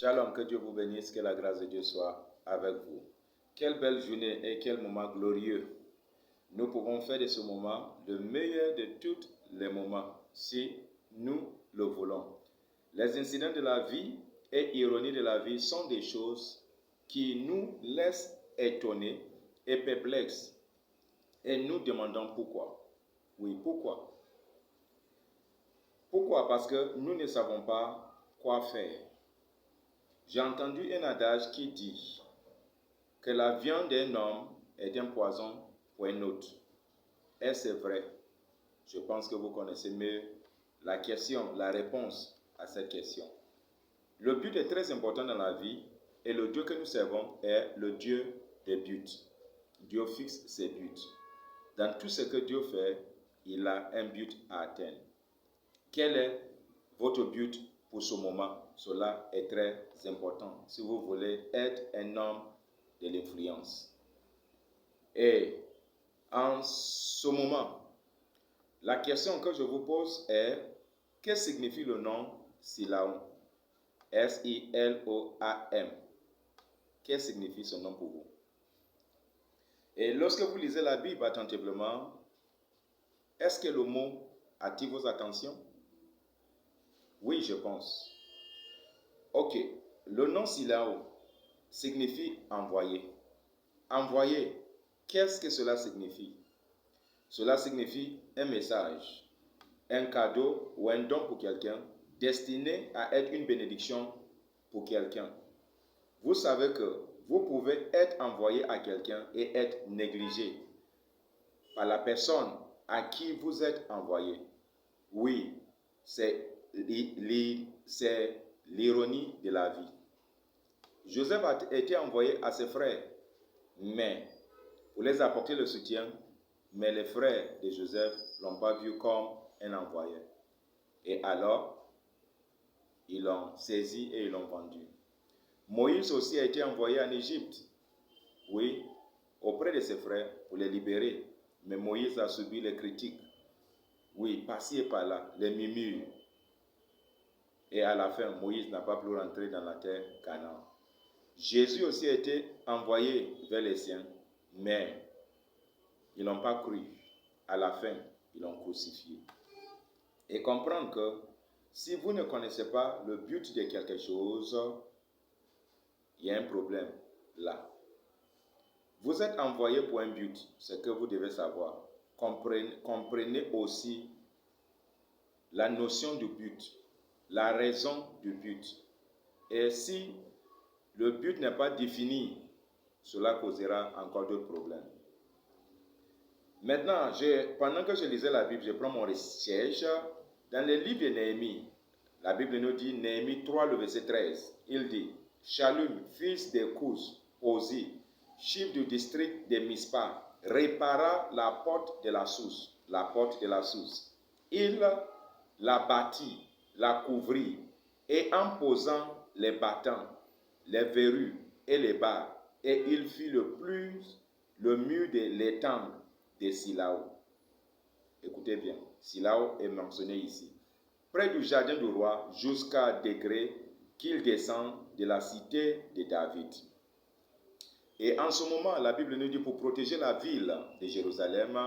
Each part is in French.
Shalom, que Dieu vous bénisse, que la grâce de Dieu soit avec vous. Quelle belle journée et quel moment glorieux. Nous pouvons faire de ce moment le meilleur de tous les moments si nous le voulons. Les incidents de la vie et ironies de la vie sont des choses qui nous laissent étonnés et perplexes. Et nous demandons pourquoi. Oui, pourquoi? Pourquoi? Parce que nous ne savons pas quoi faire. J'ai entendu un adage qui dit que la viande d'un homme est un poison pour un autre. Est-ce vrai? Je pense que vous connaissez mieux la question, la réponse à cette question. Le but est très important dans la vie et le Dieu que nous servons est le Dieu des buts. Dieu fixe ses buts. Dans tout ce que Dieu fait, il a un but à atteindre. Quel est votre but pour ce moment? Cela est très important si vous voulez être un homme de l'influence. Et en ce moment, la question que je vous pose est: que signifie le nom Siloam? S-I-L-O-A-M. Que signifie ce nom pour vous? Et lorsque vous lisez la Bible attentivement, est-ce que le mot attire vos attentions? Oui, je pense. Ok, le nom Siloam signifie envoyer. Envoyer, qu'est-ce que cela signifie? Cela signifie un message, un cadeau ou un don pour quelqu'un destiné à être une bénédiction pour quelqu'un. Vous savez que vous pouvez être envoyé à quelqu'un et être négligé par la personne à qui vous êtes envoyé. Oui, c'est l'ironie de la vie. Joseph a été envoyé à ses frères, mais pour les apporter le soutien, mais les frères de Joseph ne l'ont pas vu comme un envoyé. Et alors, ils l'ont saisi et ils l'ont vendu. Moïse aussi a été envoyé en Égypte, oui, auprès de ses frères pour les libérer. Mais Moïse a subi les critiques, oui, par-ci et par-là, les murmures. Et à la fin, Moïse n'a pas pu rentrer dans la terre Canaan. Jésus aussi a été envoyé vers les siens, mais ils n'ont pas cru. À la fin, ils l'ont crucifié. Et comprendre que si vous ne connaissez pas le but de quelque chose, il y a un problème là. Vous êtes envoyé pour un but, c'est que vous devez savoir. Comprenez aussi la notion du but, la raison du but. Et si le but n'est pas défini, cela causera encore d'autres problèmes. Maintenant, pendant que je lisais la Bible, je prends mon recherche. Dans le livre de Néhémie, la Bible nous dit, Néhémie 3, le verset 13, il dit: Shallum, fils de Kous, Ozi, chef du district de Mispa, répara la porte de la source. La porte de la source. Il la bâtit, la couvrit, et en posant les battants, les verrous et les barres, et il fit le mur de l'étang de Siloam. Écoutez bien, Siloam est mentionné ici. Près du jardin du roi, jusqu'à degré qu'il descend de la cité de David. Et en ce moment, la Bible nous dit, pour protéger la ville de Jérusalem,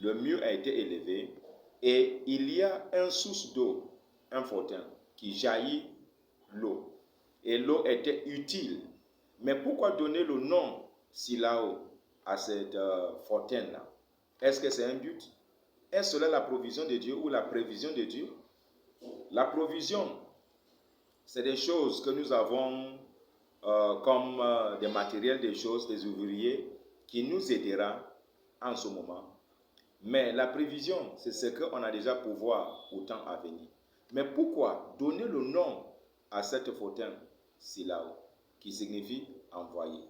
le mur a été élevé et il y a une source d'eau, un fontaine, qui jaillit l'eau. Et l'eau était utile. Mais pourquoi donner le nom Siloam à cette fontaine-là? Est-ce que c'est un but? Est-ce cela la provision de Dieu ou la prévision de Dieu? La provision, c'est des choses que nous avons comme des matériels, des choses, des ouvriers qui nous aidera en ce moment. Mais la prévision, c'est ce qu'on a déjà pour voir au temps à venir. Mais pourquoi donner le nom à cette fontaine Siloam, qui signifie envoyer?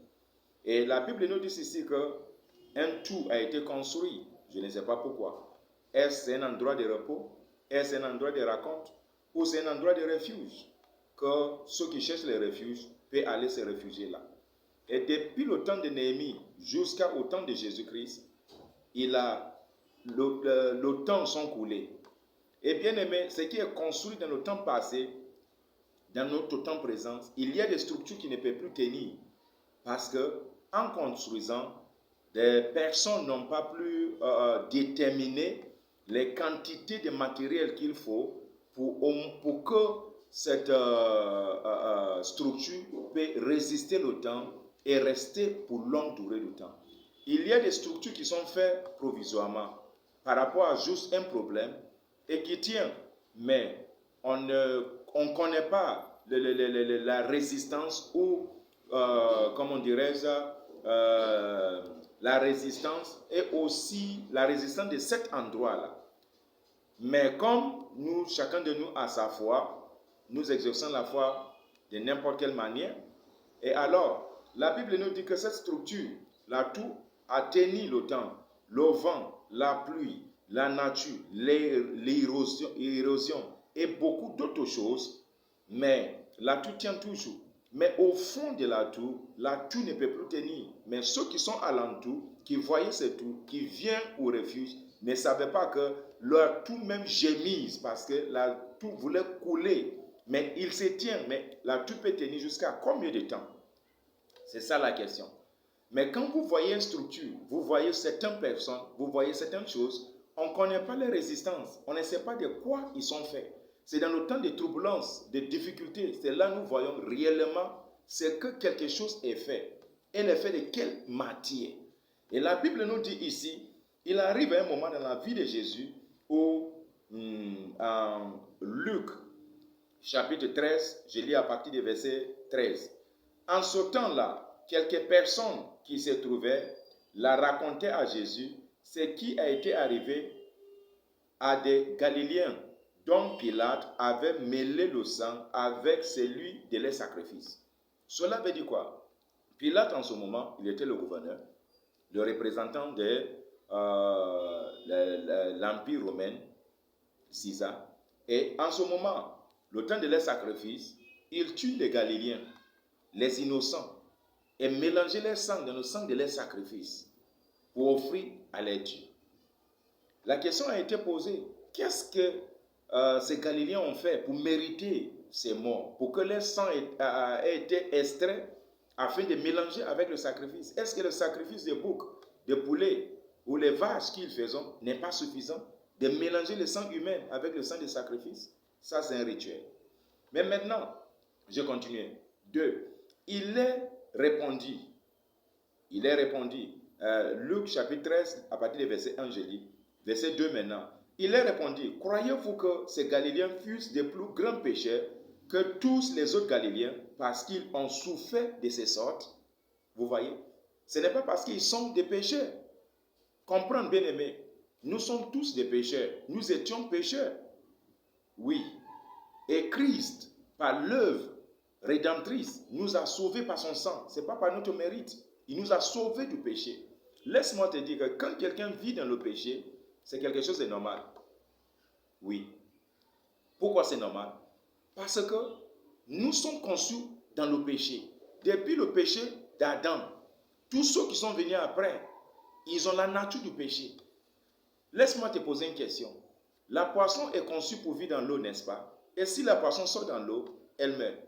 Et la Bible nous dit ici qu'un tout a été construit. Je ne sais pas pourquoi. Est-ce un endroit de repos? Est-ce un endroit de raconte? Ou c'est un endroit de refuge? Que ceux qui cherchent les refuges peuvent aller se réfugier là. Et depuis le temps de Néhémie jusqu'au temps de Jésus-Christ, le temps sont coulés. Et bien aimé, ce qui est construit dans le temps passé dans notre temps présent, il y a des structures qui ne peuvent plus tenir parce que en construisant, des personnes n'ont pas plus déterminé les quantités de matériel qu'il faut pour que cette structure puisse résister le temps et rester pour longue durée de temps. Il y a des structures qui sont faites provisoirement par rapport à juste un problème et qui tient, mais on ne connaît pas la résistance ou, comment dirais-je, la résistance et aussi la résistance de cet endroit-là. Mais comme nous, chacun de nous a sa foi, nous exerçons la foi de n'importe quelle manière. Et alors, la Bible nous dit que cette structure, là, tout a tenu le temps, le vent, la pluie, la nature, l'érosion et beaucoup d'autres choses, mais la tour tient toujours. Mais au fond de la tour ne peut plus tenir. Mais ceux qui sont alentour, qui voyaient cette tour, qui viennent au refuge, ne savaient pas que leur tour même gémise parce que la tour voulait couler. Mais il se tient, mais la tour peut tenir jusqu'à combien de temps? C'est ça la question. Mais quand vous voyez une structure, vous voyez certaines personnes, vous voyez certaines choses, on ne connaît pas les résistances, on ne sait pas de quoi ils sont faits. C'est dans le temps de turbulences, de difficultés, c'est là que nous voyons réellement ce que quelque chose est fait. Elle est fait de quelle matière? Et la Bible nous dit ici, il arrive un moment dans la vie de Jésus où, en Luc, chapitre 13, je lis à partir du verset 13. En ce temps-là, quelques personnes qui se trouvaient la racontaient à Jésus ce qui a été arrivé à des Galiléens dont Pilate avait mêlé le sang avec celui de leurs sacrifices. Cela veut dire quoi? Pilate, en ce moment, il était le gouverneur, le représentant de l'Empire romain, César. Et en ce moment, le temps de leurs sacrifices, il tue les Galiléens, les innocents, et mélanger leur sang dans le sang de leurs sacrifices pour offrir à leurs dieux. La question a été posée, qu'est-ce que ces Galiléens ont fait pour mériter ces morts, pour que leur sang ait été extrait afin de mélanger avec le sacrifice? Est-ce que le sacrifice de bouc, de poulet ou les vaches qu'ils faisaient n'est pas suffisant de mélanger le sang humain avec le sang de sacrifice? Ça, c'est un rituel. Mais maintenant, je continue. 2. Il est répondu, Luc chapitre 13, à partir du verset 1, je lis, verset 2 maintenant. Il est répondu, croyez-vous que ces Galiléens fussent des plus grands pécheurs que tous les autres Galiléens parce qu'ils ont souffert de ces sortes? Vous voyez, ce n'est pas parce qu'ils sont des pécheurs. Comprendre, bien aimé, nous sommes tous des pécheurs. Nous étions pécheurs. Oui. Et Christ, par l'œuvre rédemptrice, nous a sauvés par son sang. Ce n'est pas par notre mérite. Il nous a sauvés du péché. Laisse-moi te dire que quand quelqu'un vit dans le péché, c'est quelque chose de normal. Oui. Pourquoi c'est normal? Parce que nous sommes conçus dans le péché. Depuis le péché d'Adam, tous ceux qui sont venus après, ils ont la nature du péché. Laisse-moi te poser une question. La poisson est conçue pour vivre dans l'eau, n'est-ce pas? Et si la poisson sort dans l'eau, elle meurt.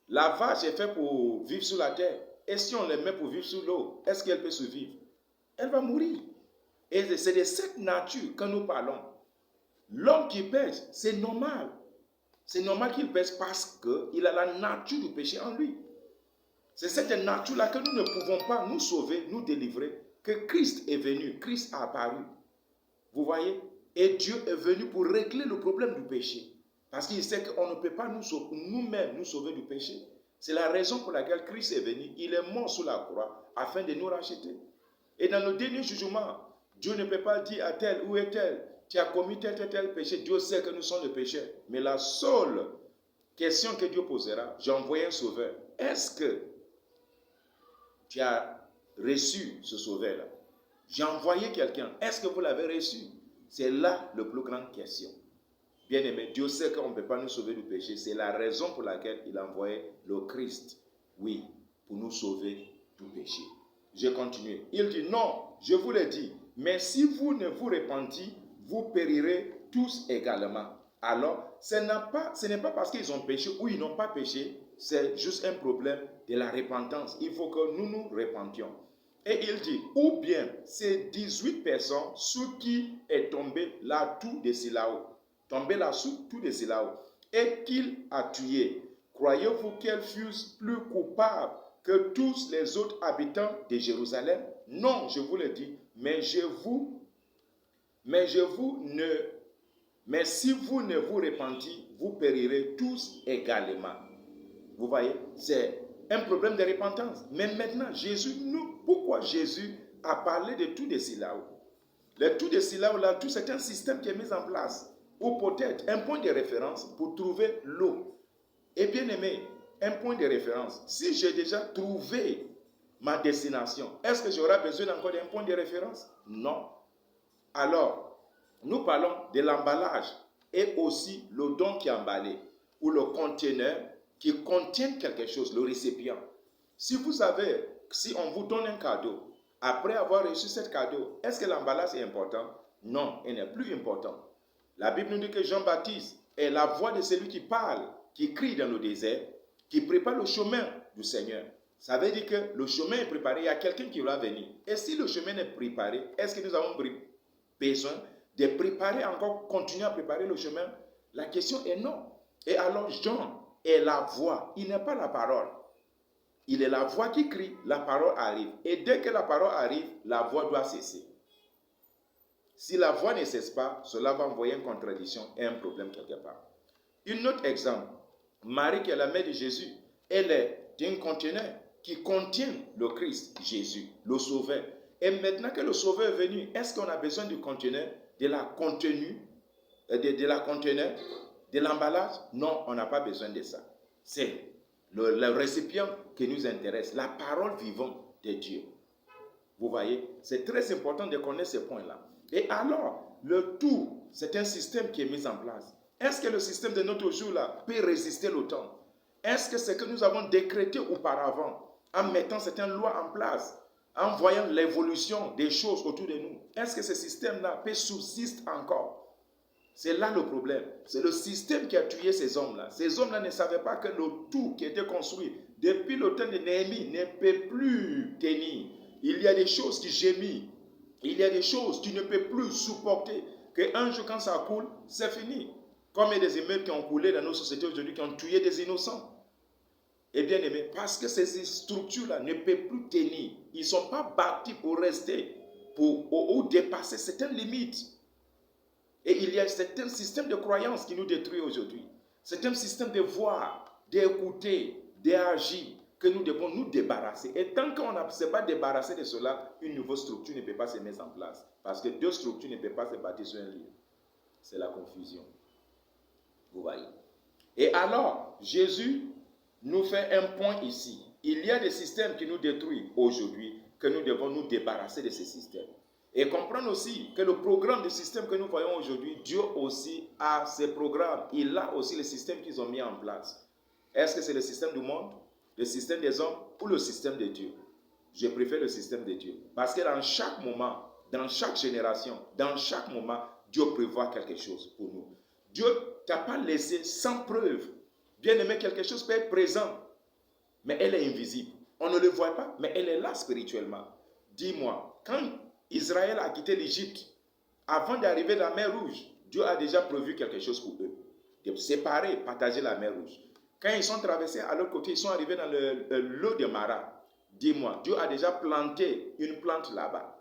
La vache est faite pour vivre sur la terre. Et si on les met pour vivre sur l'eau, est-ce qu'elle peut survivre? Elle va mourir. Et c'est de cette nature que nous parlons. L'homme qui pêche, c'est normal. C'est normal qu'il pêche parce qu'il a la nature du péché en lui. C'est cette nature-là que nous ne pouvons pas nous sauver, nous délivrer, que Christ est venu, Christ a apparu. Vous voyez? Et Dieu est venu pour régler le problème du péché. Parce qu'il sait qu'on ne peut pas nous-mêmes nous sauver du péché. C'est la raison pour laquelle Christ est venu. Il est mort sur la croix afin de nous racheter. Et dans le dernier jugement, Dieu ne peut pas dire à tel ou à tel, tu as commis tel péché. Dieu sait que nous sommes des pécheurs. Mais la seule question que Dieu posera, j'ai envoyé un sauveur. Est-ce que tu as reçu ce sauveur-là? J'ai envoyé quelqu'un. Est-ce que vous l'avez reçu? C'est là la plus grande question. Bien aimé, Dieu sait qu'on ne peut pas nous sauver du péché. C'est la raison pour laquelle il a envoyé le Christ. Oui, pour nous sauver du péché. Je continue. Il dit, non, je vous l'ai dit, mais si vous ne vous repentez, vous périrez tous également. Alors, ce n'est pas parce qu'ils ont péché ou ils n'ont pas péché, c'est juste un problème de la repentance. Il faut que nous nous repentions. Et il dit, ou bien ces 18 personnes sous qui est tombé la toux de Silao, tombé la sous tout de Silao, et qu'il a tué. Croyez-vous qu'elles fussent plus coupables que tous les autres habitants de Jérusalem? Non, je vous le dis, mais si vous ne vous repentez, vous périrez tous également. Vous voyez, c'est un problème de repentance. Mais maintenant, pourquoi Jésus a parlé de tout de Silao? Le tout de Silao, là, tout c'est un système qui est mis en place. Ou peut-être un point de référence pour trouver l'eau. Et bien aimé, un point de référence. Si j'ai déjà trouvé ma destination, est-ce que j'aurai besoin encore d'un point de référence? Non. Alors, nous parlons de l'emballage et aussi le don qui est emballé ou le conteneur qui contient quelque chose, le récipient. Si on vous donne un cadeau, après avoir reçu ce cadeau, est-ce que l'emballage est important? Non, il n'est plus important. La Bible nous dit que Jean-Baptiste est la voix de celui qui parle, qui crie dans le désert, qui prépare le chemin du Seigneur. Ça veut dire que le chemin est préparé, il y a quelqu'un qui va venir. Et si le chemin est préparé, est-ce que nous avons besoin de préparer encore, continuer à préparer le chemin? La question est non. Et alors Jean est la voix, il n'est pas la parole. Il est la voix qui crie, la parole arrive. Et dès que la parole arrive, la voix doit cesser. Si la voix ne cesse pas, cela va envoyer une contradiction et un problème quelque part. Un autre exemple, Marie qui est la mère de Jésus, elle est un conteneur qui contient le Christ, Jésus, le Sauveur. Et maintenant que le Sauveur est venu, est-ce qu'on a besoin du conteneur, de la contenue, de l'emballage? Non, on n'a pas besoin de ça. C'est le récipient qui nous intéresse, la parole vivante de Dieu. Vous voyez, c'est très important de connaître ces points-là. Et alors, le tout, c'est un système qui est mis en place. Est-ce que le système de notre jour-là peut résister le temps? Est-ce que c'est que nous avons décrété auparavant, en mettant certaines lois en place, en voyant l'évolution des choses autour de nous, est-ce que ce système-là peut subsister encore? C'est là le problème. C'est le système qui a tué ces hommes-là. Ces hommes-là ne savaient pas que le tout qui était construit depuis le temps de Néhémie ne peut plus tenir. Il y a des choses qui gémissent. Il y a des choses que tu ne peux plus supporter. Qu'un jour, quand ça coule, c'est fini. Comme il y a des émeutes qui ont coulé dans nos sociétés aujourd'hui, qui ont tué des innocents. Et bien aimé, parce que ces structures-là ne peuvent plus tenir. Ils ne sont pas bâtis pour rester, ou dépasser certaines limites. Et il y a certains systèmes de croyances qui nous détruisent aujourd'hui. C'est un système de voir, d'écouter, d'agir que nous devons nous débarrasser. Et tant qu'on ne s'est pas débarrassé de cela, une nouvelle structure ne peut pas se mettre en place. Parce que deux structures ne peuvent pas se bâtir sur un lieu. C'est la confusion. Vous voyez. Et alors, Jésus nous fait un point ici. Il y a des systèmes qui nous détruisent aujourd'hui, que nous devons nous débarrasser de ces systèmes. Et comprendre aussi que le programme de système que nous voyons aujourd'hui, Dieu aussi a ses programmes. Il a aussi les systèmes qu'ils ont mis en place. Est-ce que c'est le système du monde, le système des hommes ou le système de Dieu? Je préfère le système de Dieu. Parce que dans chaque moment, dans chaque génération, dans chaque moment, Dieu prévoit quelque chose pour nous. Dieu ne t'a pas laissé sans preuve. Bien aimé, quelque chose peut être présent, mais elle est invisible. On ne le voit pas, mais elle est là spirituellement. Dis-moi, quand Israël a quitté l'Égypte, avant d'arriver dans la mer Rouge, Dieu a déjà prévu quelque chose pour eux. De séparer, partager la mer Rouge. Quand ils sont traversés à l'autre côté, ils sont arrivés dans l'eau de Mara. Dis-moi, Dieu a déjà planté une plante là-bas.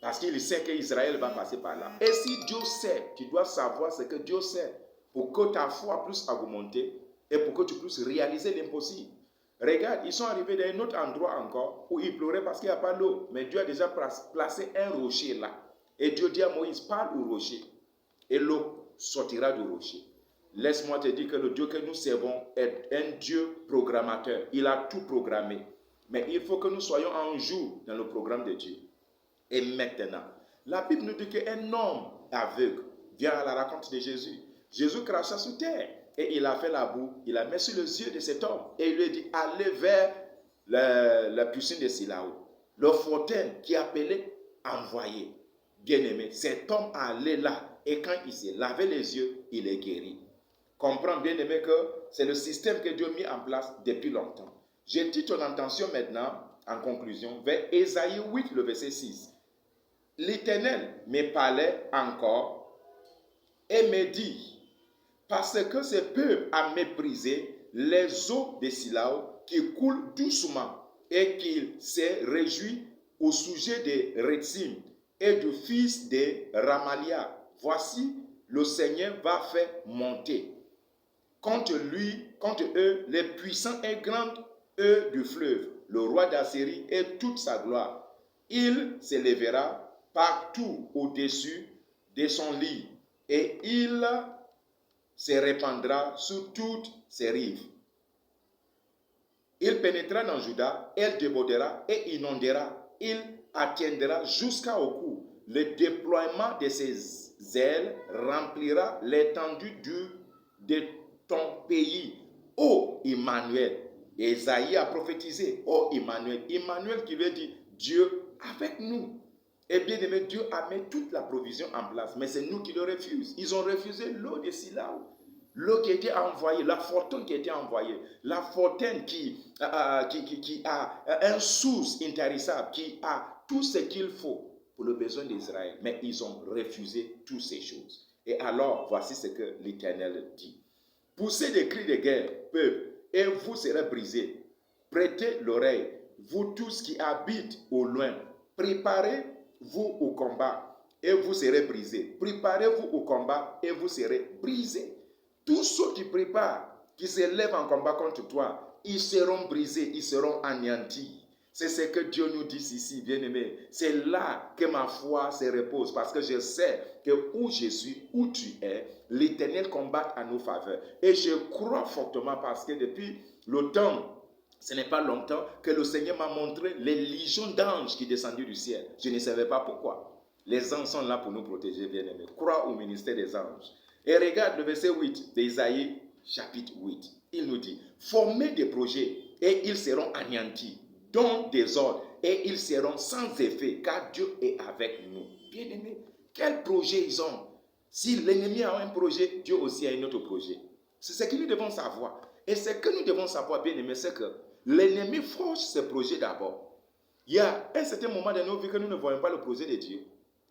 Parce qu'il sait qu'Israël va passer par là. Et si Dieu sait, tu dois savoir ce que Dieu sait pour que ta foi puisse augmenter et pour que tu puisses réaliser l'impossible. Regarde, ils sont arrivés dans un autre endroit encore où ils pleuraient parce qu'il n'y a pas d'eau. Mais Dieu a déjà placé un rocher là. Et Dieu dit à Moïse, parle au rocher. Et l'eau sortira du rocher. Laisse-moi te dire que le Dieu que nous servons est un Dieu programmateur. Il a tout programmé. Mais il faut que nous soyons en jour dans le programme de Dieu. Et maintenant, la Bible nous dit qu'un homme aveugle vient à la rencontre de Jésus. Jésus cracha sur terre et il a fait la boue, il a mis sur les yeux de cet homme et il lui dit, allez vers la piscine de Silao. Le fontaine qui appelait envoyé. Bien-aimé, cet homme allait là Et quand il s'est lavé les yeux, il est guéri. Comprends bien aimé que c'est le système que Dieu a mis en place depuis longtemps. J'ai dit ton attention maintenant, en conclusion, vers Ésaïe 8, le verset 6. L'Éternel me parlait encore et me dit, parce que ce peuple a méprisé les eaux de Silao qui coulent doucement et qu'il s'est réjoui au sujet de Rétzim et du fils de Ramalia. Voici, le Seigneur va faire monter contre eux, les puissants et grands, eux du fleuve, le roi d'Assyrie et toute sa gloire. Il s'élèvera partout au-dessus de son lit et il se répandra sur toutes ses rives. Il pénétrera dans Juda, elle débordera et inondera. Il atteindra jusqu'au cou. Le déploiement de ses ailes remplira l'étendue de ton pays. Ô Emmanuel, Ésaïe a prophétisé. Ô Emmanuel, Emmanuel qui veut dire Dieu avec nous. Et bien aimé, Dieu a mis toute la provision en place, mais c'est nous qui le refusons. Ils ont refusé l'eau de Silao. L'eau qui était envoyée, la fortune qui était envoyée, la fortune qui a un source intarissable, qui a tout ce qu'il faut pour le besoin d'Israël. Mais ils ont refusé toutes ces choses. Et alors, voici ce que l'Éternel dit. Poussez des cris de guerre, peuple, et vous serez brisés. Prêtez l'oreille, vous tous qui habitent au loin. Préparez-vous au combat, et vous serez brisés. Préparez-vous au combat, et vous serez brisés. Tous ceux qui préparent, qui se lèvent en combat contre toi, ils seront brisés, ils seront anéantis. C'est ce que Dieu nous dit ici, bien-aimé. C'est là que ma foi se repose, parce que je sais que où je suis, où tu es, l'Éternel combat à nos faveurs. Et je crois fortement parce que depuis le temps, ce n'est pas longtemps que le Seigneur m'a montré les légions d'anges qui descendaient du ciel. Je ne savais pas pourquoi. Les anges sont là pour nous protéger, bien-aimés. Crois au ministère des anges. Et regarde le verset 8 d'Ésaïe chapitre 8. Il nous dit, formez des projets et ils seront anéantis, dont des ordres et ils seront sans effet, car Dieu est avec nous. Bien-aimés, quel projet ils ont? Si l'ennemi a un projet, Dieu aussi a un autre projet. C'est ce que nous devons savoir. Et ce que nous devons savoir, bien-aimés, c'est que l'ennemi forge ses projets d'abord. Il y a un certain moment dans nos vies que nous ne voyons pas le projet de Dieu.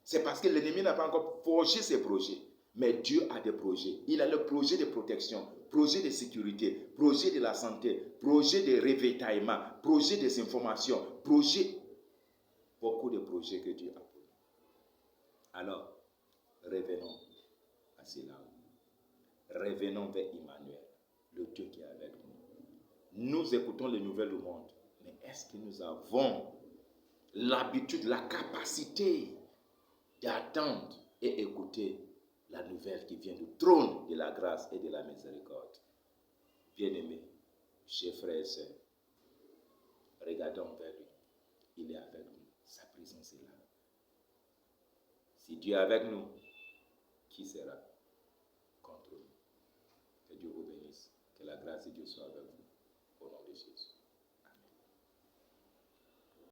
C'est parce que l'ennemi n'a pas encore forgé ses projets. Mais Dieu a des projets. Il a le projet de protection, projet de sécurité, projet de la santé, projet de réveillement, projet des informations, beaucoup de projets que Dieu a pour nous. Alors, revenons à cela. Revenons vers Emmanuel, le Dieu qui est avec nous. Nous écoutons les nouvelles du monde, mais est-ce que nous avons l'habitude, la capacité d'attendre et écouter la nouvelle qui vient du trône de la grâce et de la miséricorde? Bien-aimés, chers frères et sœurs, regardons vers lui. Il est avec nous. Sa présence est là. Si Dieu est avec nous, qui sera contre nous? Que Dieu vous bénisse. Que la grâce de Dieu soit avec vous. Au nom de Jésus.